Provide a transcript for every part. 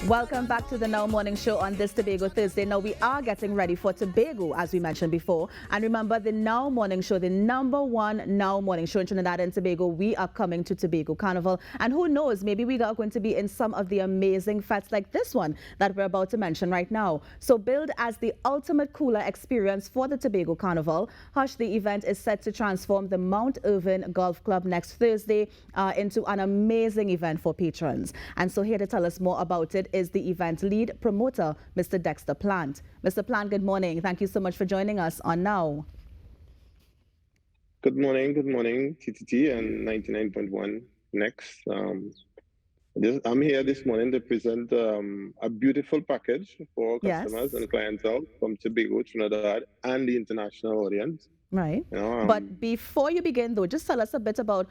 Welcome back to the Now Morning Show on this Tobago Thursday. Now, we are getting ready for Tobago, as we mentioned before. And remember, the Now Morning Show, the #1 Now Morning Show in Trinidad and Tobago, we are coming to Tobago Carnival. And who knows, maybe we are going to be in some of the amazing fetes like this one that we're about to mention right now. So, billed as the ultimate cooler experience for the Tobago Carnival, Hush, the event is set to transform the Mount Irvin Golf Club next Thursday into an amazing event for patrons. And so here to tell us more about it is the event lead promoter, Mr. Dexter Plant. Mr. Plant, good morning. Thank you so much for joining us on Now. Good morning, TTT and 99.1 Next. I'm here this morning to present a beautiful package for customers and clientele from Tobago, Trinidad, and the international audience. Right. But before you begin, though, just tell us a bit about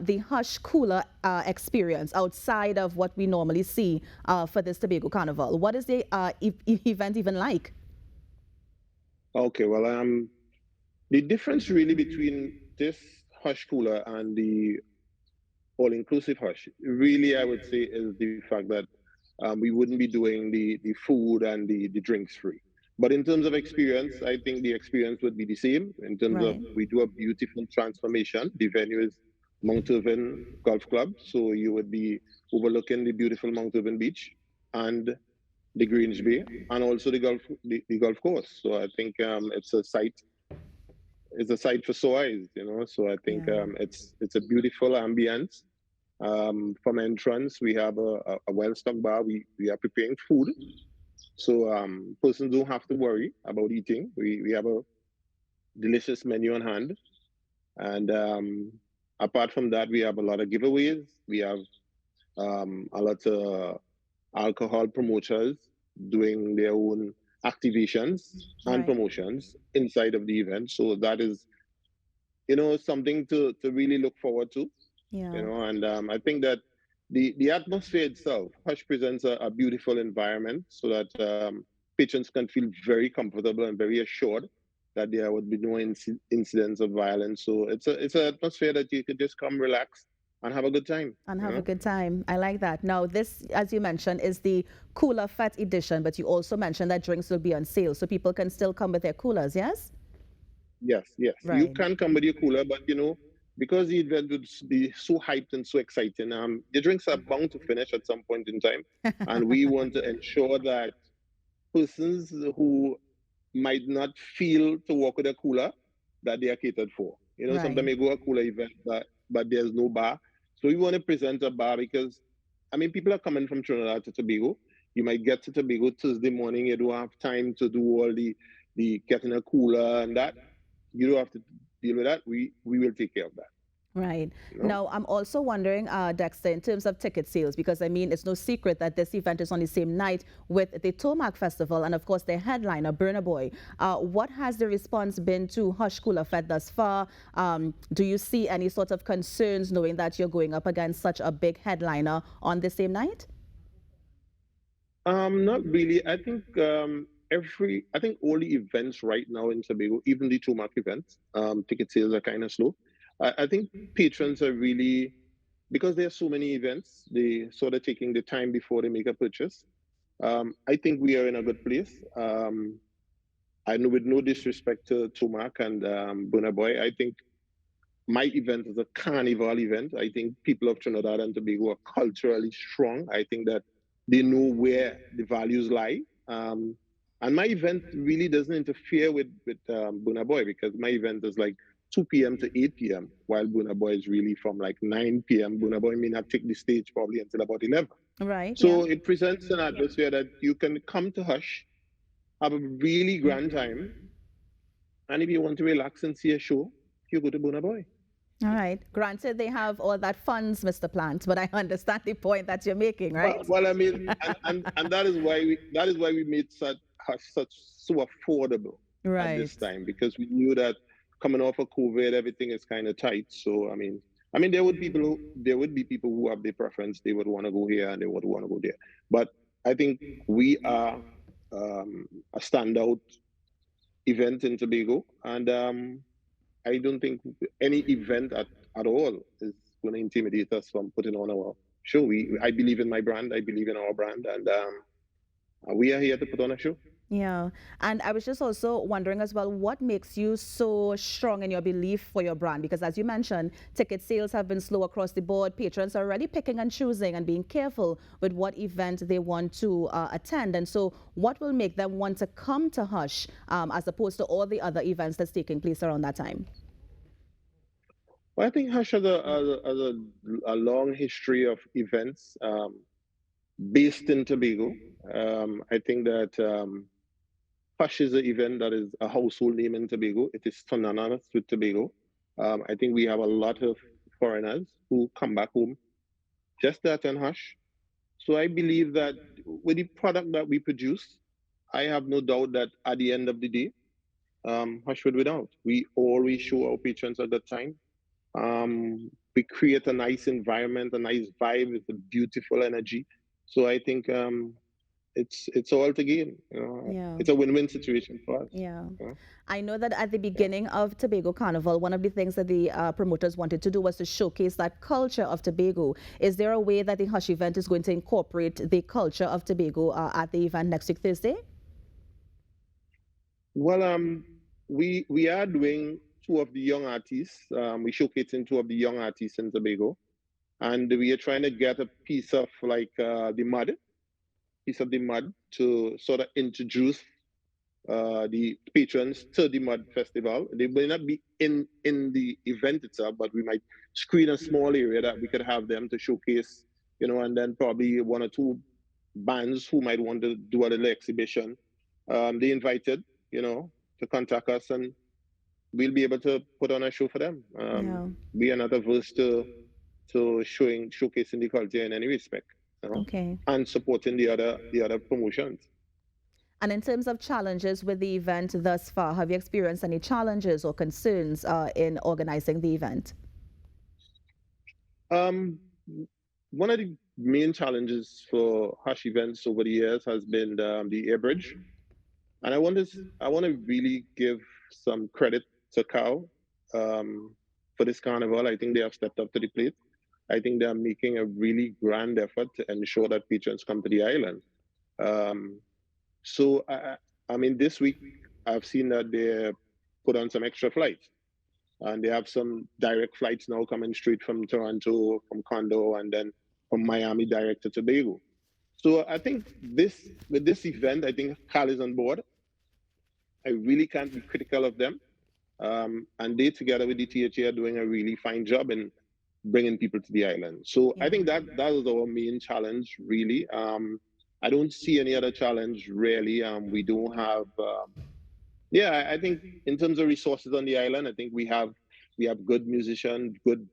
the Hush Cooler experience outside of what we normally see for this Tobago Carnival. What is the event even like? Okay, well, the difference really between this Hush Cooler and the all-inclusive Hush, really, I would say, is the fact that we wouldn't be doing the food and the drinks free. But in terms of experience, I think the experience would be the same. In terms of, we do a beautiful transformation. The venue is Mount Irvin Golf Club, so you would be overlooking the beautiful Mount Irvin Beach and the Greens Bay, and also the golf course. So I think it's a sight for sore eyes, you know. So I think it's a beautiful ambience. From entrance, we have a well-stocked bar. We are preparing food. So persons don't have to worry about eating. We have a delicious menu on hand. And apart from that, we have a lot of giveaways. We have a lot of alcohol promoters doing their own activations and promotions inside of the event. So that is, you know, something to really look forward to. You know, and I think that the atmosphere itself, Hush presents a beautiful environment so that patrons can feel very comfortable and very assured that there would be no incidents of violence. So it's an atmosphere that you could just come relax and have a good time. And have a good time. I like that. Now, this, as you mentioned, is the Cooler Fete edition, but you also mentioned that drinks will be on sale, so people can still come with their coolers, yes? Yes. Right. You can come with your cooler, but, you know, because the event would be so hyped and so exciting, the drinks are bound to finish at some point in time. And we want to ensure that persons who might not feel to walk with a cooler, that they are catered for. You know, sometimes you go a cooler event, but there's no bar. So we want to present a bar because, I mean, people are coming from Trinidad to Tobago. You might get to Tobago Thursday morning, you don't have time to do all the getting a cooler and that. You don't have to deal with that. We will take care of that. Right. You know? Now, I'm also wondering, Dexter, in terms of ticket sales, because I mean, it's no secret that this event is on the same night with the Tomac Festival and, of course, their headliner, Burna Boy. What has the response been to Hush Cooler Fete thus far? Do you see any sort of concerns knowing that you're going up against such a big headliner on the same night? Not really. I think I think all the events right now in Tobago, even the Tomac events, ticket sales are kind of slow. I think patrons are really, because there are so many events, they sort of taking the time before they make a purchase. I think we are in a good place. I know, with no disrespect to Tomac and Burna Boy, I think my event is a carnival event. I think people of Trinidad and Tobago are culturally strong. I think that they know where the values lie. And my event really doesn't interfere with Burna Boy, because my event is like 2 p.m. to 8 p.m., while Burna Boy is really from like 9 p.m. Burna Boy may not take the stage probably until about 11. Right. So it presents an atmosphere that you can come to Hush, have a really grand time, and if you want to relax and see a show, you go to Burna Boy. All right. Granted, they have all that funds, Mr. Plant, but I understand the point that you're making, right? Well, I mean, and that is why we made such so affordable at this time, because we knew that coming off of COVID, everything is kind of tight. So I mean, there would be people who have their preference. They would want to go here and they would want to go there. But I think we are a standout event in Tobago, and I don't think any event at all is going to intimidate us from putting on our show. I believe in my brand. I believe in our brand, and we are here to put on a show. Yeah. And I was just also wondering as well, what makes you so strong in your belief for your brand? Because as you mentioned, ticket sales have been slow across the board. Patrons are already picking and choosing and being careful with what event they want to attend. And so what will make them want to come to Hush as opposed to all the other events that's taking place around that time? Well, I think Hush has a long history of events based in Tobago. I think that Hush is an event that is a household name in Tobago. It is synonymous with Tobago. I think we have a lot of foreigners who come back home just to attend Hush. So I believe that with the product that we produce, I have no doubt that at the end of the day, Hush would win out. We always show our patrons a good time. We create a nice environment, a nice vibe with a beautiful energy. So I think it's all to gain. Yeah. It's a win-win situation for us. Yeah. You know? I know that at the Yeah. beginning of Tobago Carnival, one of the things that the promoters wanted to do was to showcase that culture of Tobago. Is there a way that the Hush event is going to incorporate the culture of Tobago at the event next week, Thursday? Well, we are doing two of the young artists. We showcasing two of the young artists in Tobago, and we are trying to get a piece of like piece of the mud to sort of introduce the patrons to the Mud Festival. They may not be in the event itself, but we might screen a small area that we could have them to showcase, and then probably one or two bands who might want to do a little exhibition. They invited, to contact us, and we'll be able to put on a show for them. Yeah. We are not averse to showcasing the culture in any respect, Okay. and supporting the other promotions. And in terms of challenges with the event thus far, have you experienced any challenges or concerns in organizing the event? Um, One of the main challenges for Hush events over the years has been the air bridge, and I want to really give some credit to Cal for this carnival. I think they have stepped up to the plate. I think they are making a really grand effort to ensure that patrons come to the island. Um, so, this week I've seen that they put on some extra flights, and they have some direct flights now coming straight from Toronto, from Condo, and then from Miami direct to Tobago. So I think with this event, I think Cal is on board. I really can't be critical of them, and they together with the THA are doing a really fine job in bringing people to the island. So I Yeah. think that is our main challenge, really. I don't see any other challenge really. We don't have yeah, I think in terms of resources on the island, I think we have good musicians, good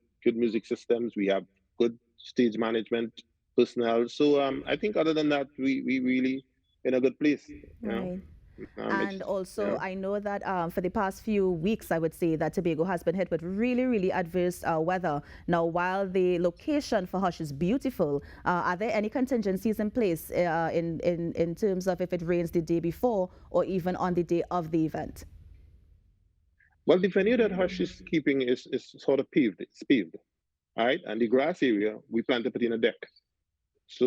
music systems. We have good stage management personnel. So I think other than that, we really in a good place. You know, Right. it's And also, I know that for the past few weeks, I would say that Tobago has been hit with really, really adverse weather. Now, while the location for Hush is beautiful, are there any contingencies in place in terms of if it rains the day before or even on the day of the event? well, the venue that Hush is keeping is sort of paved. It's paved, all right, and the grass area we plan to put in a deck. So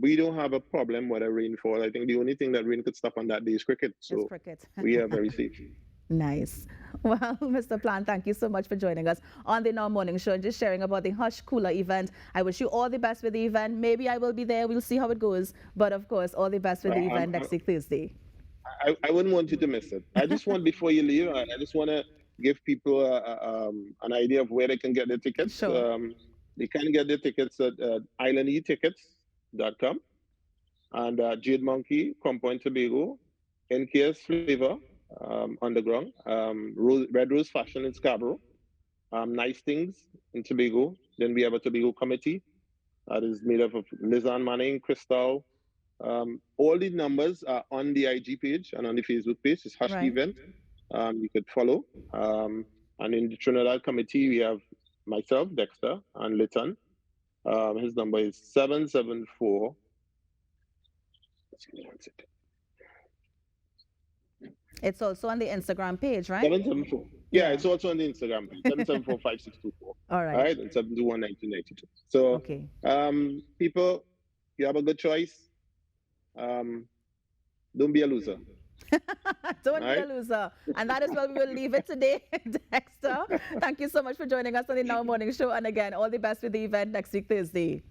we don't have a problem whether rain falls. I think the only thing that rain could stop on that day is cricket. It's So cricket. we are very safe. Nice. Well, Mr. Plant, thank you so much for joining us on the Now Morning Show and just sharing about the Hush Cooler event. I wish you all the best with the event. Maybe I will be there. We'll see how it goes. But of course, all the best with the I'm, event next week, Thursday. I wouldn't want you to miss it. I just want before you leave, I just want to give people an idea of where they can get their tickets. Sure. They can get their tickets at islandetickets.com and Jade Monkey, Compoint Tobago, NKS Flavor, Underground, Red Rose Fashion in Scarborough, Nice Things in Tobago. Then we have a Tobago committee that is made up of Lizanne Manning, Crystal. All the numbers are on the IG page and on the Facebook page. It's Hush the Right. event. You could follow. And in the Trinidad committee, we have myself, Dexter, and Liton. His number is 774. It's also on the Instagram page, right? 774. Yeah, Yeah. it's also on the Instagram page, 7745624. All All right. right, and 721 1992. So, Okay. people, you have a good choice. Um, don't be a loser. All Don't be a right. loser. And that is where we will leave it today, Dexter. Thank you so much for joining us on the Now Morning Show. And again, all the best with the event next week, Thursday.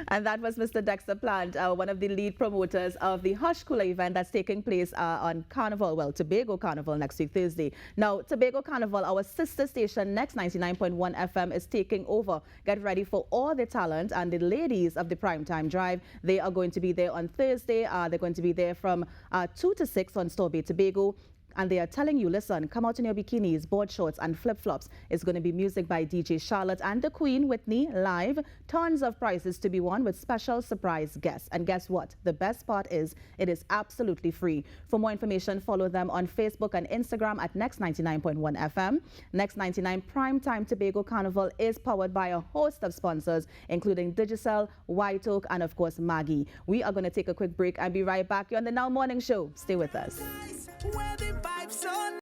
And that was Mr. Dexter Plant, one of the lead promoters of the Hush Cooler event that's taking place on Carnival, well, Tobago Carnival next week, Thursday. Now, Tobago Carnival, our sister station, Next 99.1 FM, is taking over. Get ready for all the talent and the ladies of the Primetime Drive. They are going to be there on Thursday. They're going to be there from 2 to 6 on Store Bay Tobago. And they are telling you, listen, come out in your bikinis, board shorts, and flip-flops. It's going to be music by DJ Charlotte and the Queen, Whitney, live. Tons of prizes to be won with special surprise guests. And guess what? The best part is it is absolutely free. For more information, follow them on Facebook and Instagram at Next 99.1 FM. Next 99 Primetime Tobago Carnival is powered by a host of sponsors, including Digicel, White Oak, and of course, Maggie. We are going to take a quick break and be right back here on the Now Morning Show. Stay with us.